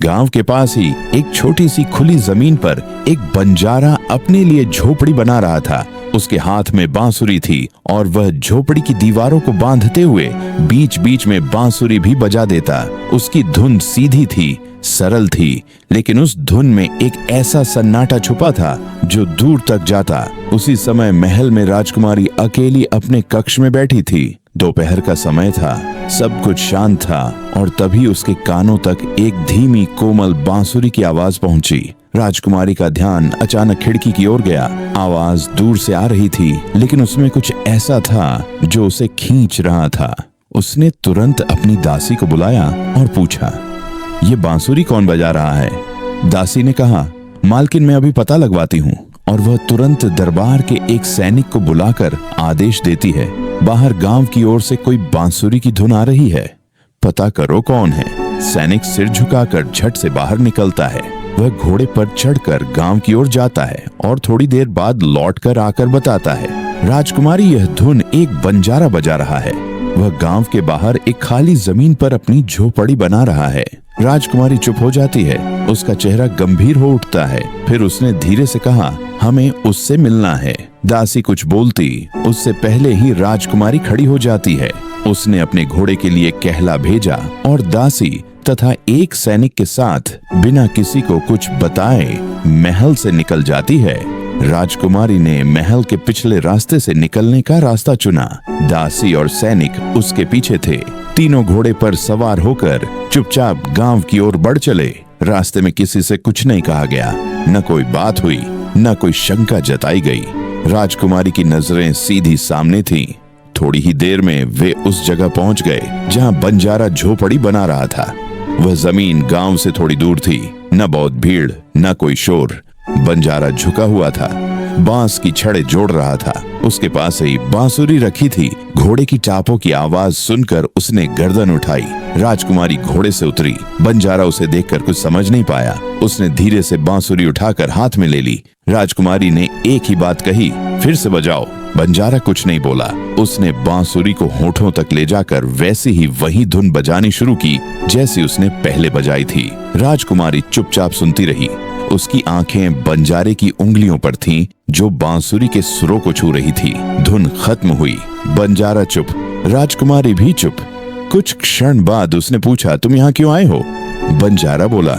गांव के पास ही एक छोटी सी खुली जमीन पर एक बंजारा अपने लिए झोपड़ी बना रहा था। उसके हाथ में बांसुरी थी और वह झोपड़ी की दीवारों को बांधते हुए बीच बीच में बांसुरी भी बजा देता। उसकी धुन सीधी थी, सरल थी, लेकिन उस धुन में एक ऐसा सन्नाटा छुपा था जो दूर तक जाता। उसी समय महल में राजकुमारी अकेली अपने कक्ष में बैठी थी। दोपहर का समय था, सब कुछ शांत था और तभी उसके कानों तक एक धीमी कोमल बांसुरी की आवाज पहुंची। राजकुमारी का ध्यान अचानक खिड़की की ओर गया। आवाज दूर से आ रही थी, लेकिन उसमें कुछ ऐसा था जो उसे खींच रहा था। उसने तुरंत अपनी दासी को बुलाया और पूछा, ये बांसुरी कौन बजा रहा है? दासी ने कहा, मालकिन मैं अभी पता लगवाती हूँ। और वह तुरंत दरबार के एक सैनिक को बुलाकर आदेश देती है, बाहर गांव की ओर से कोई बांसुरी की धुन आ रही है, पता करो कौन है। सैनिक सिर झुकाकर झट से बाहर निकलता है। वह घोड़े पर चढ़कर गांव की ओर जाता है और थोड़ी देर बाद लौटकर आकर बताता है, राजकुमारी यह धुन एक बंजारा बजा रहा है। वह गांव के बाहर एक खाली जमीन पर अपनी झोपड़ी बना रहा है। राजकुमारी चुप हो जाती है, उसका चेहरा गंभीर हो उठता है। फिर उसने धीरे से कहा, हमें उससे मिलना है। दासी कुछ बोलती उससे पहले ही राजकुमारी खड़ी हो जाती है। उसने अपने घोड़े के लिए कहला भेजा और दासी तथा एक सैनिक के साथ बिना किसी को कुछ बताए महल से निकल जाती है। राजकुमारी ने महल के पिछले रास्ते से निकलने का रास्ता चुना। दासी और सैनिक उसके पीछे थे। तीनों घोड़े पर सवार होकर चुपचाप गांव की ओर बढ़ चले। रास्ते में किसी से कुछ नहीं कहा गया, न कोई बात हुई, न कोई शंका जताई गई। राजकुमारी की नजरें सीधी सामने थीं। थोड़ी ही देर में वे उस जगह पहुंच गए जहां बंजारा झोपड़ी बना रहा था। वह जमीन गांव से थोड़ी दूर थी, न बहुत भीड़, न कोई शोर। बंजारा झुका हुआ था, बांस की छड़ें जोड़ रहा था। उसके पास ही बांसुरी रखी थी। घोड़े की टापों की आवाज सुनकर उसने गर्दन उठाई। राजकुमारी घोड़े से उतरी। बंजारा उसे देखकर कुछ समझ नहीं पाया। उसने धीरे से बांसुरी उठाकर हाथ में ले ली। राजकुमारी ने एक ही बात कही, फिर से बजाओ। बंजारा कुछ नहीं बोला। उसने बांसुरी को होठों तक ले जाकर वैसी ही वही धुन बजानी शुरू की जैसी उसने पहले बजाई थी। राजकुमारी चुपचाप सुनती रही। उसकी आंखें बंजारे की उंगलियों पर थीं, जो बांसुरी के सुरों को छू रही थी। धुन खत्म हुई। बंजारा चुप, राजकुमारी भी चुप। कुछ क्षण बाद उसने पूछा, तुम यहाँ क्यों आए हो? बंजारा बोला,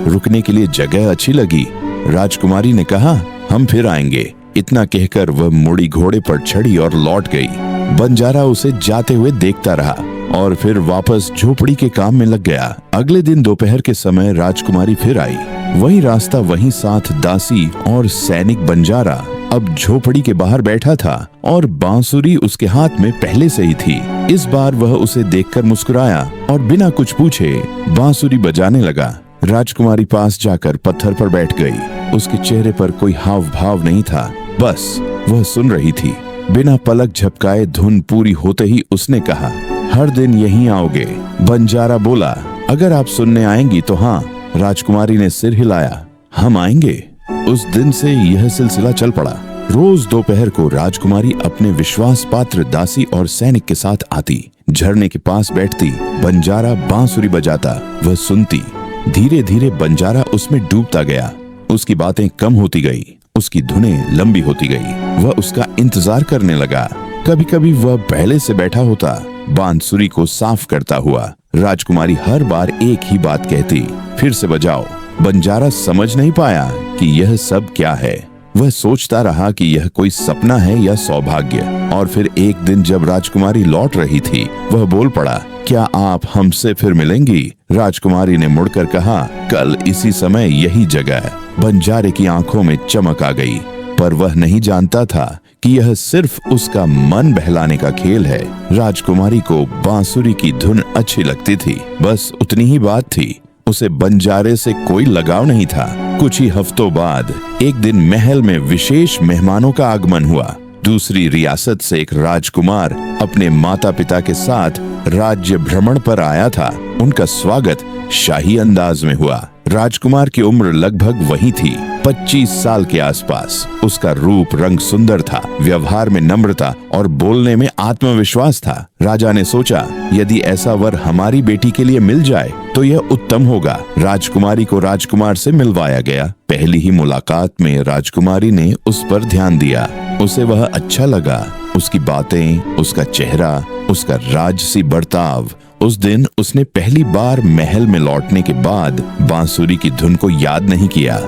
रुकने के लिए जगह अच्छी लगी। राजकुमारी ने कहा, हम फिर आएंगे। इतना कहकर वह मुड़ी घोड़े पर चढ़ी और लौट गई। बंजारा उसे जाते हुए देखता रहा और फिर वापस झोपड़ी के काम में लग गया। अगले दिन दोपहर के समय राजकुमारी फिर आई। वही रास्ता, वही साथ दासी और सैनिक। बंजारा अब झोपड़ी के बाहर बैठा था और बांसुरी उसके हाथ में पहले से ही थी। इस बार वह उसे देखकर मुस्कुराया और बिना कुछ पूछे बांसुरी बजाने लगा। राजकुमारी पास जाकर पत्थर पर बैठ गई। उसके चेहरे पर कोई हाव भाव नहीं था, बस वह सुन रही थी। बिना पलक झपकाए धुन पूरी होते ही उसने कहा, हर दिन यहीं आओगे? बंजारा बोला, अगर आप सुनने आएंगी तो हाँ। राजकुमारी ने सिर हिलाया, हम आएंगे। उस दिन से यह सिलसिला चल पड़ा। रोज दोपहर को राजकुमारी अपने विश्वास पात्र दासी और सैनिक के साथ आती। झरने के पास बैठती। बंजारा बांसुरी बजाता, वह सुनती। धीरे धीरे बंजारा उसमें डूबता गया। उसकी बातें कम होती गई, उसकी धुनें लंबी होती गई। वह उसका इंतजार करने लगा। कभी कभी वह पहले से बैठा होता, बांसुरी को साफ करता हुआ। राजकुमारी हर बार एक ही बात कहती, फिर से बजाओ। बंजारा समझ नहीं पाया कि यह सब क्या है। वह सोचता रहा कि यह कोई सपना है या सौभाग्य। और फिर एक दिन जब राजकुमारी लौट रही थी, वह बोल पड़ा, क्या आप हमसे फिर मिलेंगी? राजकुमारी ने मुड़कर कहा, कल इसी समय यही जगह। बंजारे की आंखों में चमक आ गई, पर वह नहीं जानता था कि यह सिर्फ उसका मन बहलाने का खेल है। राजकुमारी को बांसुरी की धुन अच्छी लगती थी, बस उतनी ही बात थी। उसे बंजारे से कोई लगाव नहीं था। कुछ ही हफ्तों बाद एक दिन महल में विशेष मेहमानों का आगमन हुआ। दूसरी रियासत से एक राजकुमार अपने माता पिता के साथ राज्य भ्रमण पर आया था। उनका स्वागत शाही अंदाज में हुआ। राजकुमार की उम्र लगभग वही थी, 25 साल के आसपास। उसका रूप रंग सुंदर था, व्यवहार में नम्रता और बोलने में आत्मविश्वास था। राजा ने सोचा, यदि ऐसा वर हमारी बेटी के लिए मिल जाए तो यह उत्तम होगा। राजकुमारी को राजकुमार से मिलवाया गया। पहली ही मुलाकात में राजकुमारी ने उस पर ध्यान दिया। उसे वह अच्छा लगा, उसकी बातें, उसका चेहरा, उसका राजसी बर्ताव। उस दिन उसने पहली बार महल में लौटने के बाद बांसुरी की धुन को याद नहीं किया।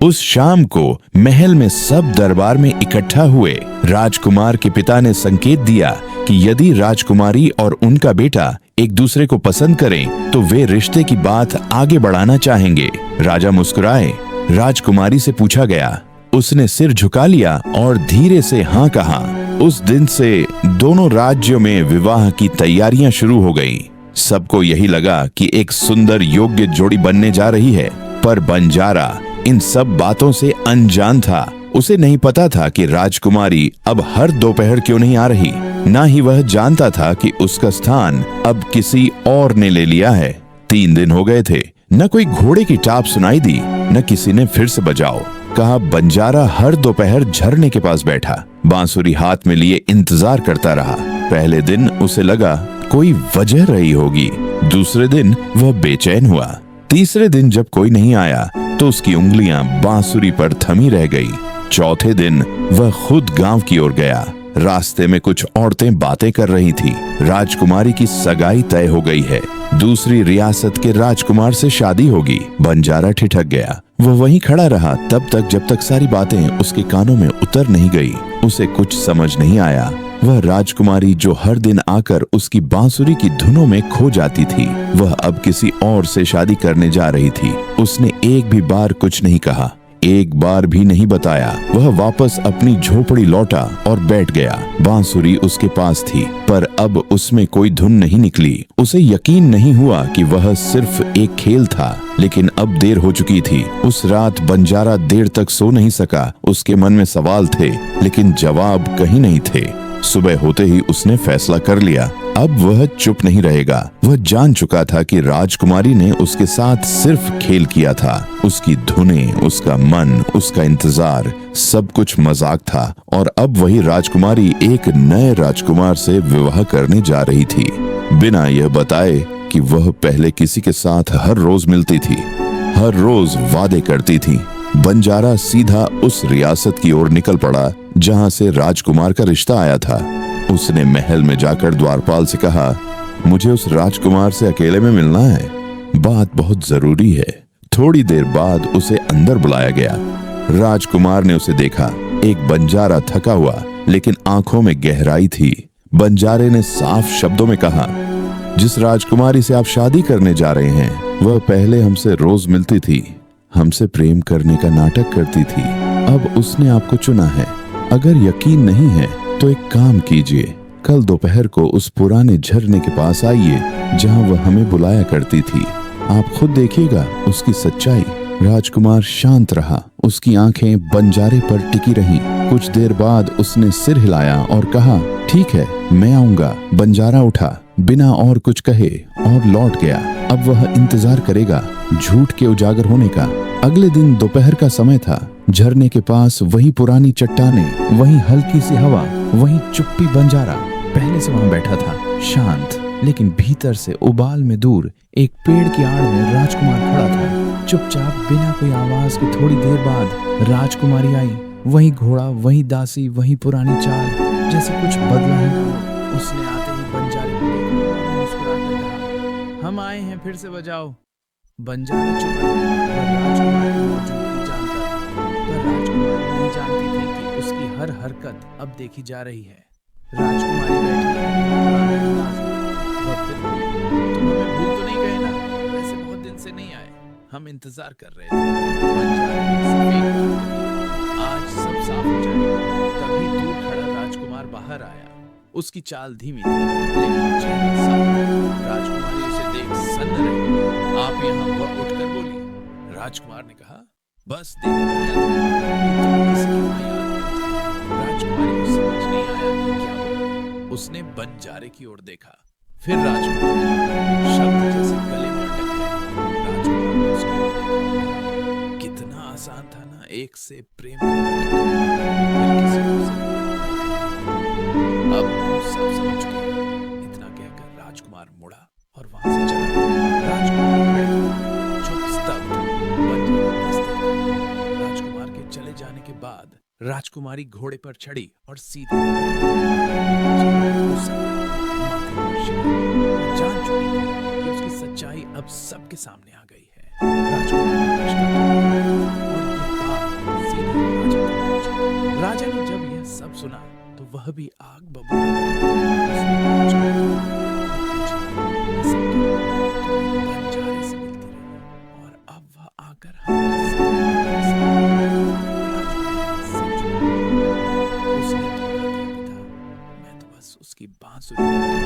उस शाम को महल में सब दरबार में इकट्ठा हुए। राजकुमार के पिता ने संकेत दिया कि यदि राजकुमारी और उनका बेटा एक दूसरे को पसंद करें तो वे रिश्ते की बात आगे बढ़ाना चाहेंगे। राजा मुस्कुराए। राजकुमारी से पूछा गया। उसने सिर झुका लिया और धीरे से हाँ कहा। उस दिन से दोनों राज्यों में विवाह की तैयारियां शुरू हो गईं। सबको यही लगा कि एक सुंदर योग्य जोड़ी बनने जा रही है, पर बंजारा इन सब बातों से अनजान था। उसे नहीं पता था कि राजकुमारी अब हर दोपहर क्यों नहीं आ रही। ना ही वह जानता था कि उसका स्थान अब किसी और ने ले लिया है। 3 दिन हो गए थे, न कोई घोड़े की टाप सुनाई दी, न किसी ने फिर से बजाओ कहा। बंजारा हर दोपहर झरने के पास बैठा, बांसुरी हाथ में लिए इंतजार करता रहा। पहले दिन उसे लगा कोई वजह रही होगी। दूसरे दिन वह बेचैन हुआ। तीसरे दिन जब कोई नहीं आया तो उसकी उंगलियां बांसुरी पर थमी रह गई। चौथे दिन वह खुद गांव की ओर गया। रास्ते में कुछ औरतें बातें कर रही थी। राजकुमारी की सगाई तय हो गई है, दूसरी रियासत के राजकुमार से शादी होगी। बंजारा ठिठक गया। वह वहीं खड़ा रहा तब तक जब तक सारी बातें उसके कानों में उतर नहीं गई। उसे कुछ समझ नहीं आया। वह राजकुमारी जो हर दिन आकर उसकी बांसुरी की धुनों में खो जाती थी, वह अब किसी और से शादी करने जा रही थी। उसने एक भी बार कुछ नहीं कहा, एक बार भी नहीं बताया। वह वापस अपनी झोपड़ी लौटा और बैठ गया। बांसुरी उसके पास थी, पर अब उसमें कोई धुन नहीं निकली। उसे यकीन नहीं हुआ कि वह सिर्फ एक खेल था, लेकिन अब देर हो चुकी थी। उस रात बंजारा देर तक सो नहीं सका। उसके मन में सवाल थे, लेकिन जवाब कहीं नहीं थे। सुबह होते ही उसने फैसला कर लिया, अब वह चुप नहीं रहेगा। वह जान चुका था कि राजकुमारी ने उसके साथ सिर्फ खेल किया था। उसकी धुनें, उसका मन, उसका इंतजार, सब कुछ मजाक था। और अब वही राजकुमारी एक नए राजकुमार से विवाह करने जा रही थी, बिना यह बताए कि वह पहले किसी के साथ हर रोज मिलती थी, हर रोज वादे करती थी। बंजारा सीधा उस रियासत की ओर निकल पड़ा जहां से राजकुमार का रिश्ता आया था। उसने महल में जाकर द्वारपाल से कहा, मुझे उस राजकुमार से अकेले में मिलना है, बात बहुत जरूरी है। थोड़ी देर बाद उसे अंदर बुलाया गया। राजकुमार ने उसे देखा। एक बंजारा थका हुआ, लेकिन आंखों में गहराई थी। बंजारे ने साफ शब्दों में कहा, जिस राजकुमारी से आप शादी करने जा रहे हैं, वह पहले हमसे रोज मिलती थी, हमसे प्रेम करने का नाटक करती थी। अब उसने आपको चुना है। अगर यकीन नहीं है तो एक काम कीजिए, कल दोपहर को उस पुराने झरने के पास आइए जहां वह हमें बुलाया करती थी। आप खुद देखिएगा उसकी सच्चाई। राजकुमार शांत रहा। उसकी आंखें बंजारे पर टिकी रहीं। कुछ देर बाद उसने सिर हिलाया और कहा, ठीक है, मैं आऊंगा। बंजारा उठा, बिना और कुछ कहे, और लौट गया। अब वह इंतजार करेगा झूठ के उजागर होने का। अगले दिन दोपहर का समय था। झरने के पास वही पुरानी चट्टानें, वही हल्की सी हवा, वही चुप्पी। बंजारा पहले से वहां बैठा था, शांत, लेकिन भीतर से उबाल में दूर एक पेड़ की आड़ में राजकुमार खड़ा था, चुपचाप, बिना कोई आवाज के। थोड़ी देर बाद राजकुमारी आई। वही घोड़ा, वही दासी, वही पुरानी चाल, जैसे कुछ बदला ही ना हो। उसने आते ही बंजारे को देखा और मुस्कुराकर कहा, हम आए हैं, फिर से बजाओ। बंजारा चुप रहा। राजकुमार की मौजूदगी जानता था, पर राजकुमारी नहीं जानती थी कि उसकी हर हरकत अब देखी जा रही है। राजकुमारी बैठी है, पुराने अंदाज में। वह फिर बोली, तुम हमें भूल तो नहीं गए ना? वैसे बहुत दिन से नहीं आए, हम इंतजार कर रहे थे। बंजारे ने सिर्फ एक बात कही, आज सब साफ हो जाएगा। तभी दूर खड़ा राजकुमार बाहर आया। उसकी चाल धीमी थी, लेकिन चेहरा साफ था। राजकुमारी उसे देख सन्न रह गई। आप यहाँ? वह उठकर बोली। राजकुमार ने कहा, बस देखने आया था कि तुम किसकी मां याद करती हो। राजकुमारी को समझ नहीं आया कि क्या बोला। उसने बंजारे की ओर देखा, फिर राजकुमार के शब्द जैसे गले में अटक गए। राजकुमार ने उसकी ओर देखा, उससे प्रेम फिर किसी और से। अब हम सब समझ चुके हैं। इतना कहकर राजकुमार मुड़ा और वहां से चला। राजकुमार खड़े, चुप स्तब्ध, बंजारा हंसते थे। राजकुमार के चले जाने के बाद राजकुमारी घोड़े पर चढ़ी और सीधे जान चुकी थी कि उसकी सच्चाई अब सबके सामने आ गई है। राजकुमार ने रिश्ता तोड़ा और ये बात सीधे राजा तक पहुंची। राजा ने जब यह सब सुना तो वह भी आग बबूला हो गया। उसने राजकुमार को पूछा, "ये सब क्यों? तुम एक बंजारे से मिलती रही और अब वह आकर हमारे सामने ऐसा बोला?" राजकुमार ने सिर झुकाया। उसने धोखा दिया पिता, मैं तो बस उसकी बांसुरी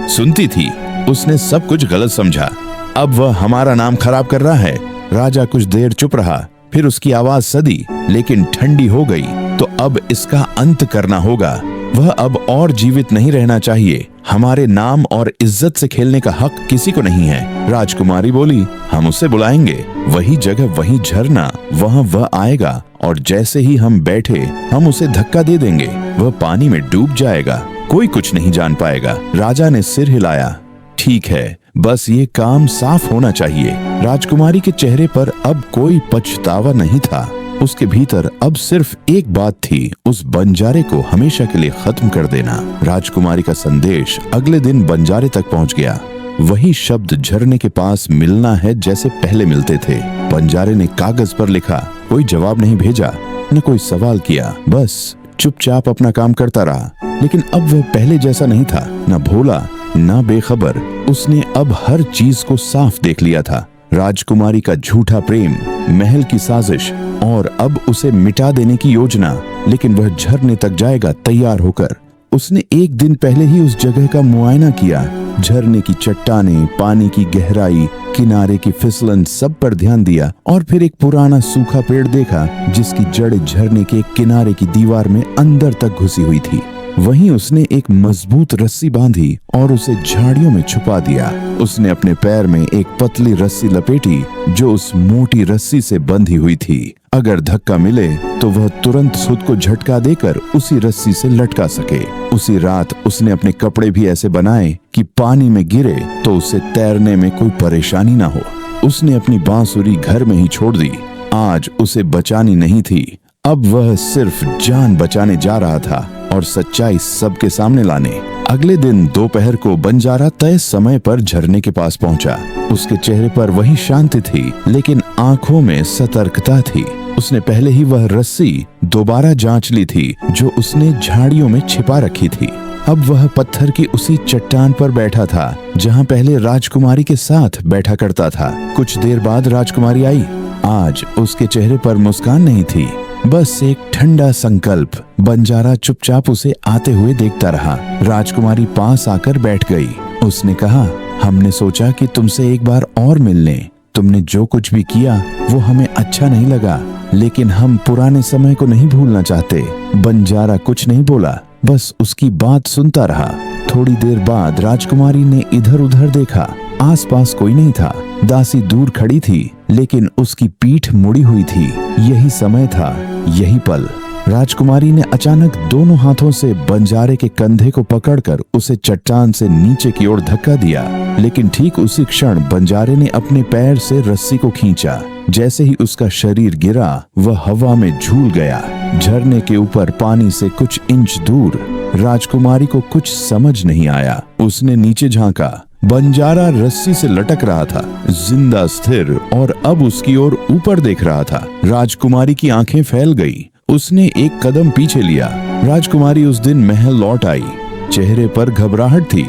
सुनती थी। उसने सब कुछ गलत समझा। अब वह हमारा नाम खराब कर रहा है। राजा कुछ देर चुप रहा, फिर उसकी आवाज सदी लेकिन ठंडी हो गई। तो अब इसका अंत करना होगा। वह अब और जीवित नहीं रहना चाहिए। हमारे नाम और इज्जत से खेलने का हक किसी को नहीं है। राजकुमारी बोली, हम उसे बुलाएंगे। वही जगह, वही झरना, वहां वह आएगा और जैसे ही हम बैठे हम उसे धक्का दे देंगे। वह पानी में डूब जाएगा, कोई कुछ नहीं जान पाएगा। राजा ने सिर हिलाया। ठीक है, बस ये काम साफ होना चाहिए। राजकुमारी के चेहरे पर अब कोई पछतावा नहीं था। उसके भीतर अब सिर्फ एक बात थी, उस बंजारे को हमेशा के लिए खत्म कर देना। राजकुमारी का संदेश अगले दिन बंजारे तक पहुंच गया। वही शब्द झरने के पास मिलना है जैसे पहले मिलते थे। बंजारे ने कागज पर लिखा, कोई जवाब नहीं भेजा, न कोई सवाल किया, बस चुपचाप अपना काम करता रहा। लेकिन अब वह पहले जैसा नहीं था, न भोला न बेखबर। उसने अब हर चीज को साफ देख लिया था। राजकुमारी का झूठा प्रेम, महल की साजिश और अब उसे मिटा देने की योजना। लेकिन वह झरने तक जाएगा तैयार होकर। उसने एक दिन पहले ही उस जगह का मुआयना किया। झरने की चट्टानें, पानी की गहराई, किनारे की फिसलन, सब पर ध्यान दिया और फिर एक पुराना सूखा पेड़ देखा जिसकी जड़ झरने के किनारे की दीवार में अंदर तक घुसी हुई थी। वहीं उसने एक मजबूत रस्सी बांधी और उसे झाड़ियों में छुपा दिया। उसने अपने पैर में एक पतली रस्सी लपेटी जो उस मोटी रस्सी से बंधी हुई थी। अगर धक्का मिले तो वह तुरंत खुद को झटका देकर उसी रस्सी से लटका सके। उसी रात उसने अपने कपड़े भी ऐसे बनाए कि पानी में गिरे तो उसे तैरने में कोई परेशानी ना हो। उसने अपनी बांसुरी घर में ही छोड़ दी। आज उसे बचानी नहीं थी, अब वह सिर्फ जान बचाने जा रहा था और सच्चाई सबके सामने लाने। अगले दिन दोपहर को बंजारा तय समय पर झरने के पास पहुंचा। उसके चेहरे पर वही शांति थी लेकिन आंखों में सतर्कता थी। उसने पहले ही वह रस्सी दोबारा जांच ली थी जो उसने झाड़ियों में छिपा रखी थी। अब वह पत्थर की उसी चट्टान पर बैठा था जहां पहले राजकुमारी के साथ बैठा करता था। कुछ देर बाद राजकुमारी आई। आज उसके चेहरे पर मुस्कान नहीं थी, बस एक ठंडा संकल्प। बंजारा चुपचाप उसे आते हुए देखता रहा। राजकुमारी पास आकर बैठ गई। उसने कहा, हमने सोचा कि तुमसे एक बार और मिल लें। तुमने जो कुछ भी किया वो हमें अच्छा नहीं लगा, लेकिन हम पुराने समय को नहीं भूलना चाहते। बंजारा कुछ नहीं बोला, बस उसकी बात सुनता रहा। थोड़ी देर बाद राजकुमारी ने इधर उधर देखा। आसपास कोई नहीं था। दासी दूर खड़ी थी लेकिन उसकी पीठ मुड़ी हुई थी। यही समय था, यही पल। राजकुमारी ने अचानक दोनों हाथों से बंजारे के कंधे को पकड़कर उसे चट्टान से नीचे की ओर धक्का दिया। लेकिन ठीक उसी क्षण बंजारे ने अपने पैर से रस्सी को खींचा। जैसे ही उसका शरीर गिरा वह हवा में झूल गया। झरने के ऊपर पानी से कुछ इंच दूर। राजकुमारी को कुछ समझ नहीं आया। उसने नीचे झांका। बंजारा रस्सी से लटक रहा था, जिंदा स्थिर, और अब उसकी ओर ऊपर देख रहा था। राजकुमारी की आंखें फैल गई। उसने एक कदम पीछे लिया। राजकुमारी उस दिन महल लौट आई। चेहरे पर घबराहट थी,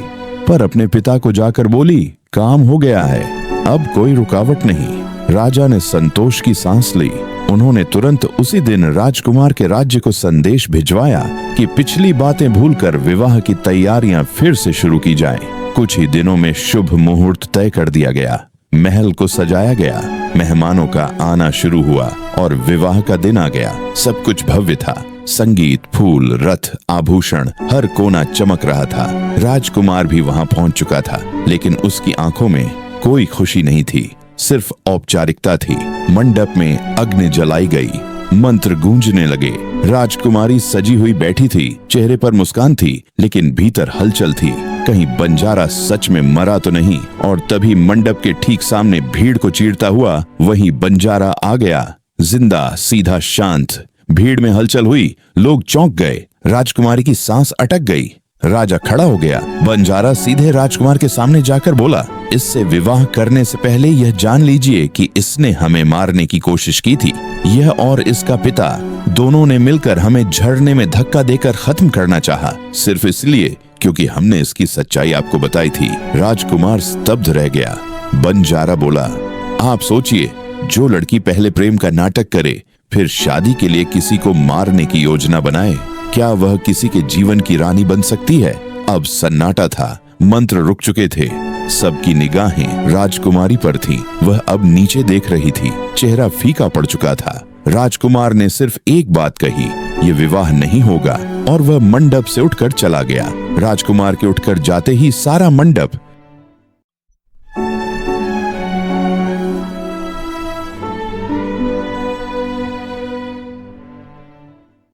पर अपने पिता को जाकर बोली, काम हो गया है, अब कोई रुकावट नहीं। राजा ने संतोष की सांस ली। उन्होंने तुरंत उसी दिन राजकुमार के राज्य को संदेश भिजवाया कि पिछली बातें भूलकर विवाह की तैयारियां फिर से शुरू की जाएं। कुछ ही दिनों में शुभ मुहूर्त तय कर दिया गया। महल को सजाया गया, मेहमानों का आना शुरू हुआ और विवाह का दिन आ गया। सब कुछ भव्य था, संगीत, फूल, रथ, आभूषण, हर कोना चमक रहा था। राजकुमार भी वहां पहुंच चुका था, लेकिन उसकी आंखों में कोई खुशी नहीं थी, सिर्फ औपचारिकता थी। मंडप में अग्नि जलाई गई, मंत्र गूंजने लगे। राजकुमारी सजी हुई बैठी थी, चेहरे पर मुस्कान थी, लेकिन भीतर हलचल थी। कहीं बंजारा सच में मरा तो नहीं। और तभी मंडप के ठीक सामने भीड़ को चीरता हुआ वही बंजारा आ गया, जिंदा, सीधा, शांत। भीड़ में हलचल हुई, लोग चौंक गए, राजकुमारी की सांस अटक गई। राजा खड़ा हो गया। बंजारा सीधे राजकुमार के सामने जाकर बोला, इससे विवाह करने से पहले यह जान लीजिए कि इसने हमें मारने की कोशिश की थी। यह और इसका पिता दोनों ने मिलकर हमें झरने में धक्का देकर खत्म करना चाहा, सिर्फ इसलिए क्योंकि हमने इसकी सच्चाई आपको बताई थी। राजकुमार स्तब्ध रह गया। बंजारा बोला, आप सोचिए, जो लड़की पहले प्रेम का नाटक करे, फिर शादी के लिए किसी को मारने की योजना बनाए, क्या वह किसी के जीवन की रानी बन सकती है? अब सन्नाटा था, मंत्र रुक चुके थे, सबकी निगाहें राजकुमारी पर थीं। वह अब नीचे देख रही थी, चेहरा फीका पड़ चुका था। राजकुमार ने सिर्फ एक बात कही, ये विवाह नहीं होगा, और वह मंडप से उठकर चला गया। राजकुमार के उठकर जाते ही सारा मंडप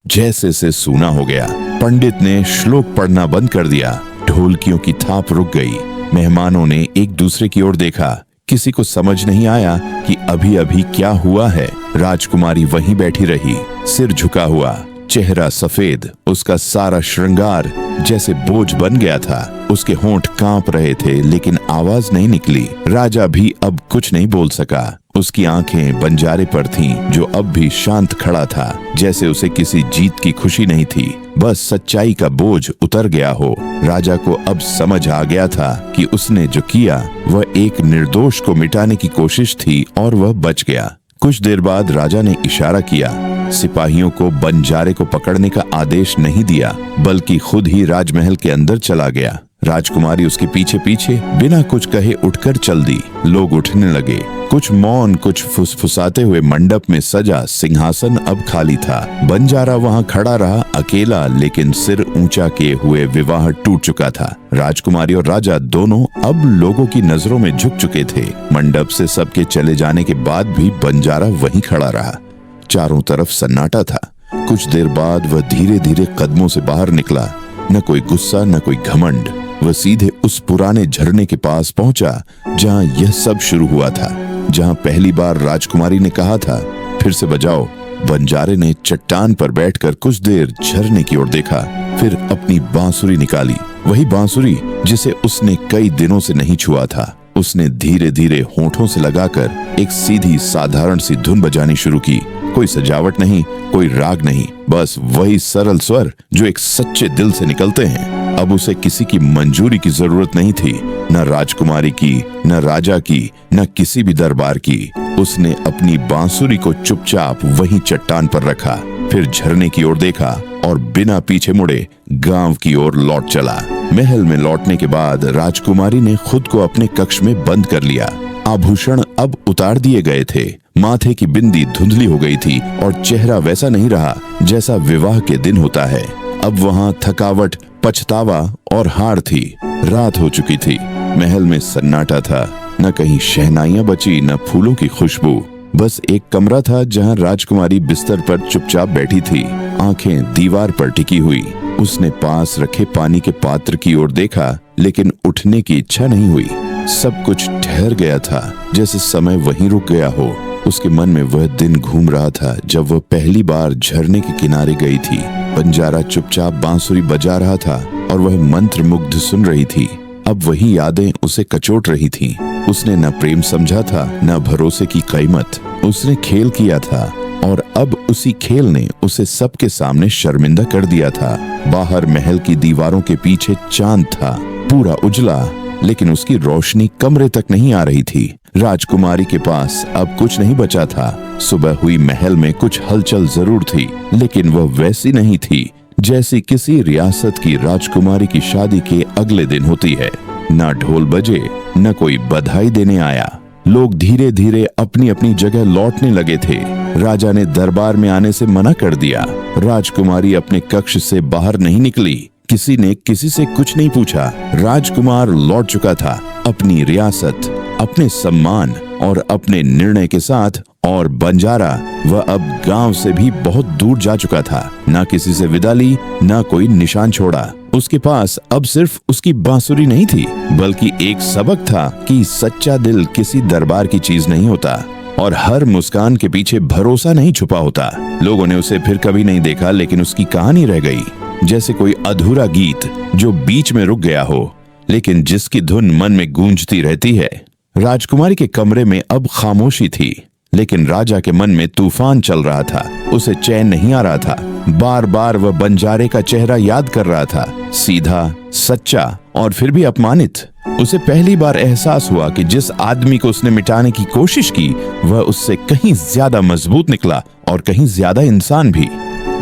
जैसे से सूना हो गया। पंडित ने श्लोक पढ़ना बंद कर दिया, ढोलकियों की थाप रुक गई। मेहमानों ने एक दूसरे की ओर देखा, किसी को समझ नहीं आया कि अभी अभी क्या हुआ है। राजकुमारी वहीं बैठी रही, सिर झुका हुआ, चेहरा सफेद, उसका सारा श्रृंगार जैसे बोझ बन गया था। उसके होंठ कांप रहे थे, लेकिन आवाज नहीं निकली। राजा भी अब कुछ नहीं बोल सका। उसकी आंखें बंजारे पर थीं, जो अब भी शांत खड़ा था, जैसे उसे किसी जीत की खुशी नहीं थी, बस सच्चाई का बोझ उतर गया हो। राजा को अब समझ आ गया था कि उसने जो किया वह एक निर्दोष को मिटाने की कोशिश थी, और वह बच गया। कुछ देर बाद राजा ने इशारा किया। सिपाहियों को बंजारे को पकड़ने का आदेश नहीं दिया, बल्कि खुद ही राजमहल के अंदर चला गया। राजकुमारी उसके पीछे पीछे बिना कुछ कहे उठकर चल दी। लोग उठने लगे, कुछ मौन, कुछ फुसफुसाते हुए। मंडप में सजा सिंहासन अब खाली था। बंजारा वहां खड़ा रहा, अकेला, लेकिन सिर ऊंचा किए हुए। विवाह टूट चुका था। राजकुमारी और राजा दोनों अब लोगों की नजरों में झुक चुके थे। मंडप से सबके चले जाने के बाद भी बंजारा वहीं खड़ा रहा। चारों तरफ सन्नाटा था। कुछ देर बाद वह धीरे धीरे कदमों से बाहर निकला। न कोई गुस्सा, न कोई घमंड। वह सीधे उस पुराने झरने के पास पहुंचा जहां यह सब शुरू हुआ था, जहां पहली बार राजकुमारी ने कहा था, फिर से बजाओ। बंजारे ने चट्टान पर बैठकर कुछ देर झरने की ओर देखा, फिर अपनी बांसुरी निकाली, वही बांसुरी जिसे उसने कई दिनों से नहीं छुआ था। उसने धीरे धीरे होंठों से लगाकर एक सीधी साधारण सी धुन बजानी शुरू की। कोई सजावट नहीं, कोई राग नहीं, बस वही सरल स्वर जो एक सच्चे दिल से निकलते हैं। अब उसे किसी की मंजूरी की जरूरत नहीं थी, न राजकुमारी की, न राजा की, न किसी भी दरबार की। उसने अपनी बांसुरी को चुपचाप वहीं चट्टान पर रखा, फिर झरने की ओर देखा और बिना पीछे मुड़े गांव की ओर लौट चला। महल में लौटने के बाद राजकुमारी ने खुद को अपने कक्ष में बंद कर लिया। आभूषण अब उतार दिए गए थे, माथे की बिंदी धुंधली हो गई थी और चेहरा वैसा नहीं रहा जैसा विवाह के दिन होता है। अब वहां थकावट, पछतावा और हार थी। रात हो चुकी थी। महल में सन्नाटा था, न कहीं शहनाइयां बची, न फूलों की खुशबू। बस एक कमरा था जहां राजकुमारी बिस्तर पर चुपचाप बैठी थी, आंखें दीवार पर टिकी हुई। उसने पास रखे पानी के पात्र की ओर देखा, लेकिन उठने की इच्छा नहीं हुई। सब कुछ ठहर गया था, जैसे समय वहीं रुक गया हो। उसके मन में वह दिन घूम रहा था जब वह पहली बार झरने के किनारे गई थी। बंजारा चुपचाप बांसुरी बजा रहा था और वह मंत्र मुग्ध सुन रही थी। अब वही यादें उसे कचोट रही थीं। उसने न प्रेम समझा था, न भरोसे की कीमत। उसने खेल किया था और अब उसी खेल ने उसे सबके सामने शर्मिंदा कर दिया था। बाहर महल की दीवारों के पीछे चांद था, पूरा उजला, लेकिन उसकी रोशनी कमरे तक नहीं आ रही थी। राजकुमारी के पास अब कुछ नहीं बचा था। सुबह हुई महल में कुछ हलचल जरूर थी, लेकिन वह वैसी नहीं थी जैसी किसी रियासत की राजकुमारी की शादी के अगले दिन होती है। न ढोल बजे, न कोई बधाई देने आया। लोग धीरे धीरे अपनी अपनी जगह लौटने लगे थे। राजा ने दरबार में आने से मना कर दिया। राजकुमारी अपने कक्ष से बाहर नहीं निकली। किसी ने किसी से कुछ नहीं पूछा। राजकुमार लौट चुका था अपनी रियासत, अपने सम्मान और अपने निर्णय के साथ, और बंजारा वह अब गांव से भी बहुत दूर जा चुका था। ना किसी से विदा ली, ना कोई निशान छोड़ा। उसके पास अब सिर्फ उसकी बांसुरी नहीं थी, बल्कि एक सबक था कि सच्चा दिल किसी दरबार की चीज नहीं होता और हर मुस्कान के पीछे भरोसा नहीं छुपा होता। लोगों ने उसे फिर कभी नहीं देखा, लेकिन उसकी कहानी रह गई, जैसे कोई अधूरा गीत जो बीच में रुक गया हो, लेकिन जिसकी धुन मन में गूंजती रहती है। राजकुमारी के कमरे में अब खामोशी थी, लेकिन राजा के मन में तूफान चल रहा था। उसे चैन नहीं आ रहा था। बार बार वह बंजारे का चेहरा याद कर रहा था, सीधा, सच्चा और फिर भी अपमानित। उसे पहली बार एहसास हुआ कि जिस आदमी को उसने मिटाने की कोशिश की, वह उससे कहीं ज्यादा मजबूत निकला और कहीं ज्यादा इंसान भी।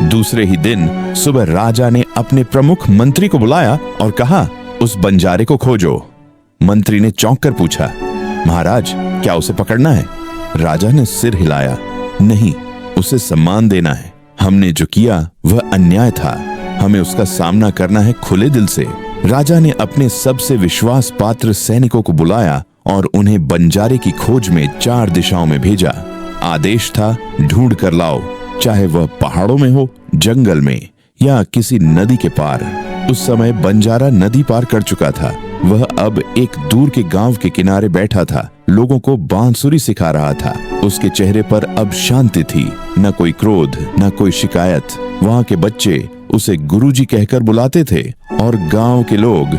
दूसरे ही दिन सुबह राजा ने अपने प्रमुख मंत्री को बुलाया और कहा, उस बंजारे को खोजो। मंत्री ने चौंक कर पूछा, महाराज, क्या उसे पकड़ना है? राजा ने सिर हिलाया, नहीं, उसे सम्मान देना है। हमने जो किया वह अन्याय था, हमें उसका सामना करना है खुले दिल से। राजा ने अपने सबसे विश्वास पात्र सैनिकों को बुलाया और उन्हें बंजारे की खोज में 4 दिशाओं में भेजा। आदेश था, ढूंढ कर लाओ, चाहे वह पहाड़ों में हो, जंगल में या किसी नदी के पार। उस समय बंजारा नदी पार कर चुका था। वह अब एक दूर के गांव के किनारे बैठा था, लोगों को बांसुरी सिखा रहा था। उसके चेहरे पर अब शांति थी, न कोई क्रोध, न कोई शिकायत। वहां के बच्चे उसे गुरुजी कहकर बुलाते थे और गांव के लोग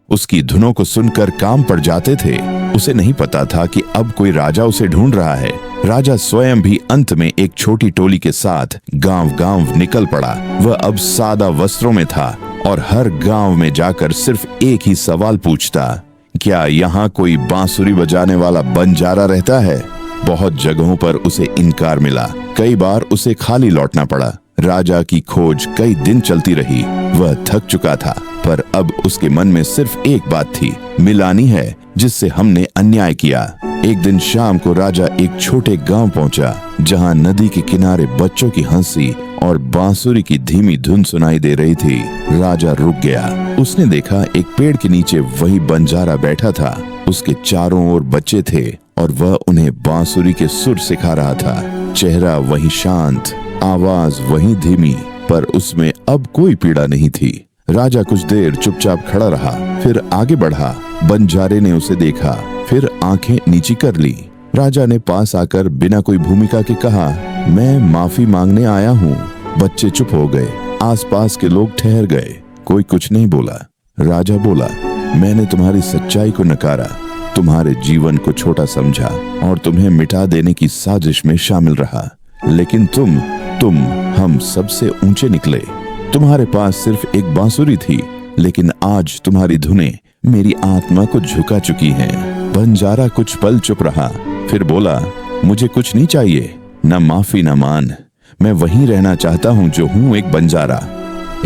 उसकी धुनों को सुनकर काम पड़ जाते थे। उसे नहीं पता था कि अब कोई राजा उसे ढूंढ रहा है। राजा स्वयं भी अंत में एक छोटी टोली के साथ गांव-गांव निकल पड़ा। वह अब सादा वस्त्रों में था और हर गांव में जाकर सिर्फ एक ही सवाल पूछता, क्या यहाँ कोई बांसुरी बजाने वाला बंजारा रहता है? बहुत जगहों पर उसे इनकार मिला। कई बार उसे खाली लौटना पड़ा। राजा की खोज कई दिन चलती रही। वह थक चुका था, पर अब उसके मन में सिर्फ एक बात थी, मिलानी है जिससे हमने अन्याय किया। एक दिन शाम को राजा एक छोटे गांव पहुंचा, जहां नदी के किनारे बच्चों की हंसी और बांसुरी की धीमी धुन सुनाई दे रही थी। राजा रुक गया। उसने देखा एक पेड़ के नीचे वही बंजारा बैठा था। उसके चारों ओर बच्चे थे और वह उन्हें बांसुरी के सुर सिखा रहा था। चेहरा वही शांत, आवाज वही धीमी, पर उसमें अब कोई पीड़ा नहीं थी। राजा कुछ देर चुपचाप खड़ा रहा, फिर आगे बढ़ा। बंजारे ने उसे देखा, फिर आंखें नीची कर ली। राजा ने पास आकर बिना कोई भूमिका के कहा, मैं माफी मांगने आया हूँ। बच्चे चुप हो गए। आसपास के लोग ठहर गए। कोई कुछ नहीं बोला। राजा बोला, मैंने तुम्हारी सच्चाई को नकारा, तुम्हारे जीवन को छोटा समझा और तुम्हें मिटा देने की साजिश में शामिल रहा। लेकिन तुम हम सबसे ऊंचे निकले। तुम्हारे पास सिर्फ एक बांसुरी थी, लेकिन आज तुम्हारी धुनें मेरी आत्मा को झुका चुकी हैं। बंजारा कुछ पल चुप रहा, फिर बोला, मुझे कुछ नहीं चाहिए, न माफी न मान। मैं वहीं रहना चाहता हूँ जो हूँ, एक बंजारा।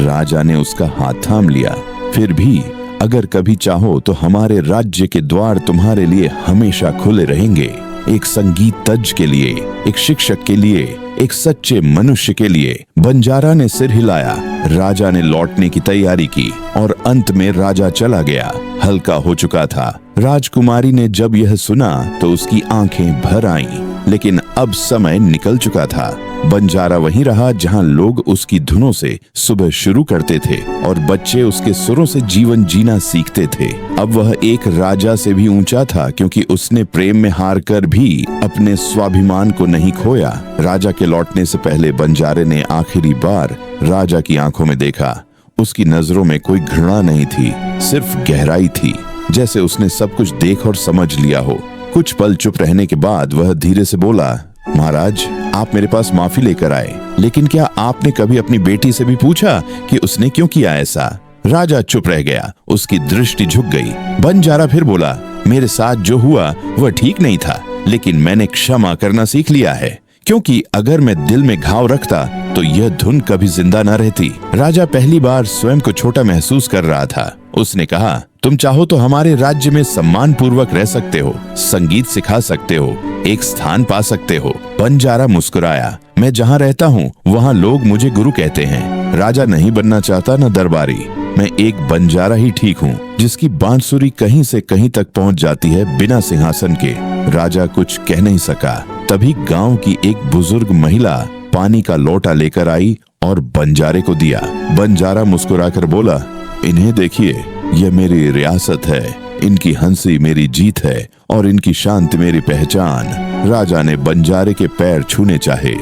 राजा ने उसका हाथ थाम लिया। फिर भी अगर कभी चाहो तो हमारे राज्य के द्वार तुम्हारे लिए हमेशा खुले रहेंगे। एक संगीत तज के लिए, एक शिक्षक के लिए, एक सच्चे मनुष्य के लिए। बंजारा ने सिर हिलाया। राजा ने लौटने की तैयारी की और अंत में राजा चला गया। हल्का हो चुका था। राजकुमारी ने जब यह सुना तो उसकी आंखें भर आईं, लेकिन अब समय निकल चुका था। बंजारा वहीं रहा जहां लोग उसकी धुनों से सुबह शुरू करते थे और बच्चे उसके सुरों से जीवन जीना सीखते थे। अब वह एक राजा से भी ऊंचा था, क्योंकि उसने प्रेम में हार कर भी अपने स्वाभिमान को नहीं खोया। राजा के लौटने से पहले बंजारे ने आखिरी बार राजा की आंखों में देखा। उसकी नजरों में कोई घृणा नहीं थी, सिर्फ गहराई थी, जैसे उसने सब कुछ देख और समझ लिया हो। कुछ पल चुप रहने के बाद वह धीरे से बोला, महाराज, आप मेरे पास माफी लेकर आए, लेकिन क्या आपने कभी अपनी बेटी से भी पूछा कि उसने क्यों किया ऐसा? राजा चुप रह गया। उसकी दृष्टि झुक गई। बंजारा फिर बोला, मेरे साथ जो हुआ वह ठीक नहीं था, लेकिन मैंने क्षमा करना सीख लिया है, क्योंकि अगर मैं दिल में घाव रखता तो यह धुन कभी जिंदा न रहती। राजा पहली बार स्वयं को छोटा महसूस कर रहा था। उसने कहा, तुम चाहो तो हमारे राज्य में सम्मान पूर्वक रह सकते हो, संगीत सिखा सकते हो, एक स्थान पा सकते हो। बंजारा मुस्कुराया। मैं जहाँ रहता हूँ वहाँ लोग मुझे गुरु कहते हैं। राजा नहीं बनना चाहता न दरबारी। मैं एक बंजारा ही ठीक हूँ जिसकी बांसुरी कहीं से कहीं तक पहुँच जाती है बिना सिंहासन के। राजा कुछ कह नहीं सका। तभी गांव की एक बुजुर्ग महिला पानी का लोटा लेकर आई और बंजारे को दिया। बंजारा मुस्कुराकर बोला, इन्हें देखिए, यह मेरी रियासत है, इनकी हंसी मेरी जीत है और इनकी शांति मेरी पहचान। राजा ने बंजारे के पैर छूने चाहे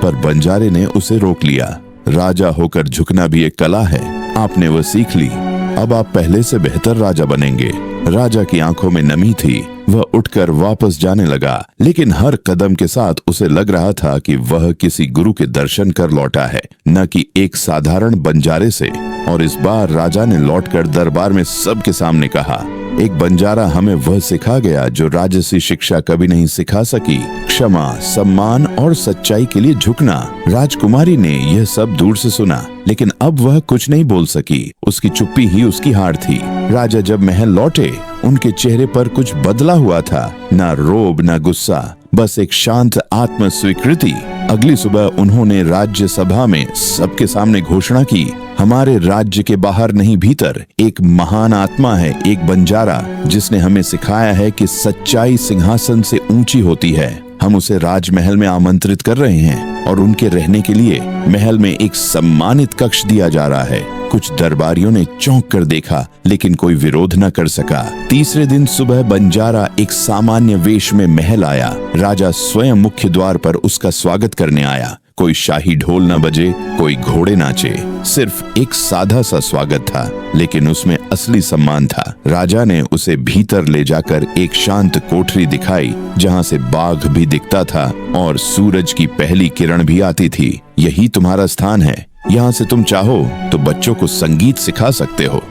पर बंजारे ने उसे रोक लिया। राजा होकर झुकना भी एक कला है, आपने वह सीख ली। अब आप पहले से बेहतर राजा बनेंगे। राजा की आंखों में नमी थी। वह उठकर वापस जाने लगा, लेकिन हर कदम के साथ उसे लग रहा था कि वह किसी गुरु के दर्शन कर लौटा है, न कि एक साधारण बंजारे से। और इस बार राजा ने लौटकर दरबार में सबके सामने कहा, एक बंजारा हमें वह सिखा गया जो राजसी शिक्षा कभी नहीं सिखा सकी, क्षमा, सम्मान और सच्चाई के लिए झुकना। राजकुमारी ने यह सब दूर से सुना, लेकिन अब वह कुछ नहीं बोल सकी। उसकी चुप्पी ही उसकी हार थी। राजा जब महल लौटे, उनके चेहरे पर कुछ बदला हुआ था, ना रोब ना गुस्सा, बस एक शांत आत्म स्वीकृति। अगली सुबह उन्होंने राज्य सभा में सबके सामने घोषणा की, हमारे राज्य के बाहर नहीं भीतर एक महान आत्मा है, एक बंजारा, जिसने हमें सिखाया है कि सच्चाई सिंहासन से ऊंची होती है। हम उसे राजमहल में आमंत्रित कर रहे हैं और उनके रहने के लिए महल में एक सम्मानित कक्ष दिया जा रहा है। कुछ दरबारियों ने चौंक कर देखा, लेकिन कोई विरोध न कर सका। तीसरे दिन सुबह बंजारा एक सामान्य वेश में महल आया। राजा स्वयं मुख्य द्वार पर उसका स्वागत करने आया। कोई शाही ढोल न बजे, कोई घोड़े नाचे, सिर्फ एक सादा सा स्वागत था, लेकिन उसमें असली सम्मान था। राजा ने उसे भीतर ले जाकर एक शांत कोठरी दिखाई, जहाँ से बाघ भी दिखता था और सूरज की पहली किरण भी आती थी। यही तुम्हारा स्थान है, यहाँ से तुम चाहो तो बच्चों को संगीत सिखा सकते हो,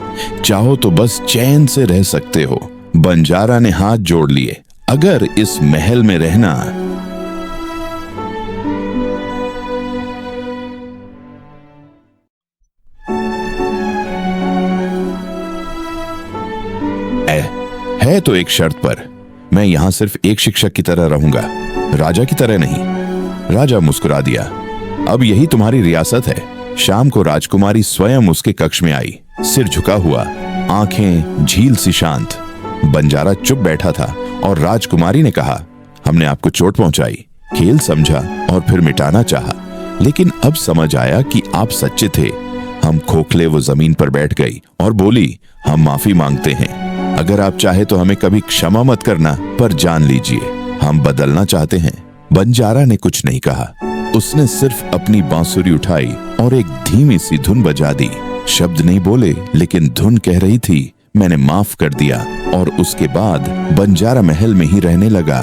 चाहो तो बस चैन से रह सकते हो। बंजारा ने हाथ जोड़ लिए। अगर इस महल में रहना है तो एक शर्त पर, मैं यहाँ सिर्फ एक शिक्षक की तरह रहूंगा, राजा की तरह नहीं। राजा मुस्कुरा दिया। अब यही तुम्हारी रियासत है। शाम को राजकुमारी स्वयं उसके कक्ष में आई, सिर झुका हुआ, आंखें झील सी शांत। बंजारा चुप बैठा था और राजकुमारी ने कहा, हमने आपको चोट पहुंचाई, खेल समझा और फिर मिटाना चाहा, लेकिन अब समझ आया कि आप सच्चे थे। हम खोखले वो जमीन पर बैठ गई और बोली, हम माफी मांगते हैं। अगर आप चाहे तो हमें कभी क्षमा मत करना, पर जान लीजिए हम बदलना चाहते हैं। बंजारा ने कुछ नहीं कहा। उसने सिर्फ अपनी बांसुरी उठाई और एक धीमी सी धुन बजा दी। शब्द नहीं बोले, लेकिन धुन कह रही थी, मैंने माफ कर दिया। और उसके बाद बंजारा महल में ही रहने लगा।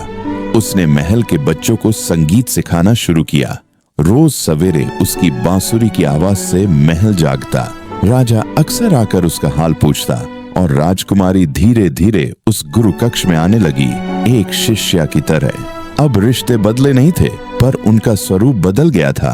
उसने महल के बच्चों को संगीत सिखाना शुरू किया। रोज सवेरे उसकी बांसुरी की आवाज से महल जागता। राजा अक्सर आकर उसका हाल पूछता और राजकुमारी धीरे धीरे उस गुरु कक्ष में आने लगी, एक शिष्या की तरह। अब रिश्ते बदले नहीं थे, पर उनका स्वरूप बदल गया था।